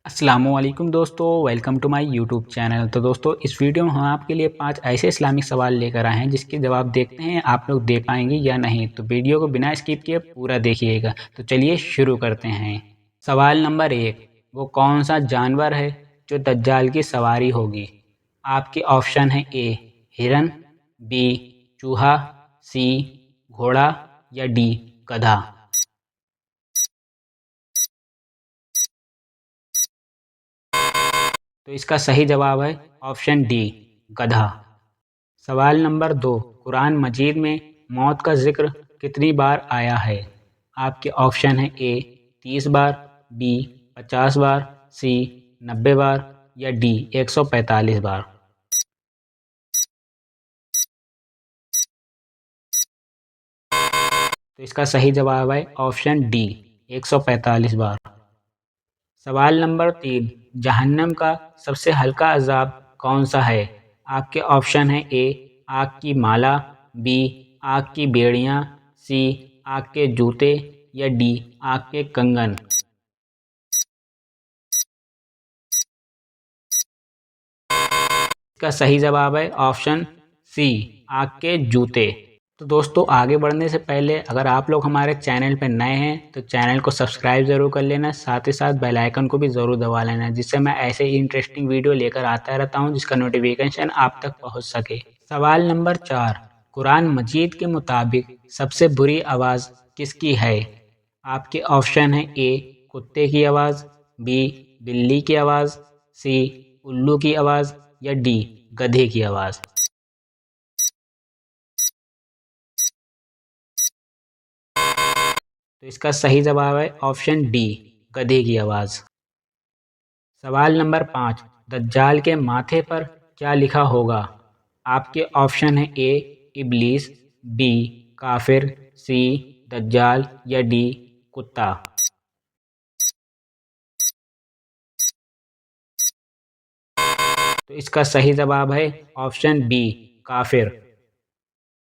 अस्सलामुअलैकुम दोस्तों, welcome to my YouTube channel. तो दोस्तों, इस वीडियो में हम आपके लिए 5 ऐसे इस्लामिक सवाल लेकर आए हैं जिसके जवाब देखते हैं आप लोग दे पाएंगे या नहीं। तो वीडियो को बिना स्किप किए पूरा देखिएगा। तो चलिए शुरू करते हैं। सवाल नंबर 1, वो कौन सा जानवर है जो दज्जाल की सवारी होगी? आपके ऑप्शन है ए हिरन, बी चूहा, सी घोड़ा या डी गधा। तो इसका सही जवाब है ऑप्शन डी गधा। सवाल नंबर 2, कुरान मजीद में मौत का जिक्र कितनी बार आया है? आपके ऑप्शन है ए 30 बार, बी 50 बार, सी 90 बार या डी 145 बार। तो इसका सही जवाब है ऑप्शन डी 145 बार। सवाल नंबर 3, जहन्नम का सबसे हल्का अजाब कौन सा है? आपके ऑप्शन है ए आग की माला, बी आग की बेड़ियां, सी आग के जूते या डी आग के कंगन। इसका सही जवाब है ऑप्शन सी आग के जूते। तो दोस्तों, आगे बढ़ने से पहले अगर आप लोग हमारे चैनल पर नए हैं तो चैनल को सब्सक्राइब ज़रूर कर लेना, साथ ही साथ बेल आइकन को भी ज़रूर दबा लेना, जिससे मैं ऐसे ही इंटरेस्टिंग वीडियो लेकर आता रहता हूं जिसका नोटिफिकेशन आप तक पहुंच सके। सवाल नंबर 4, कुरान मजीद के मुताबिक सबसे बुरी आवाज़ किसकी है? आपके ऑप्शन है ए कुत्ते की आवाज़, बी बिल्ली की आवाज़, सी उल्लू की आवाज़ या डी गधे की आवाज़। तो इसका सही जवाब है ऑप्शन डी गधे की आवाज़। सवाल नंबर 5, दज्जाल के माथे पर क्या लिखा होगा? आपके ऑप्शन है ए इब्लीस, बी काफिर, सी दज्जाल या डी कुत्ता। तो इसका सही जवाब है ऑप्शन बी काफिर।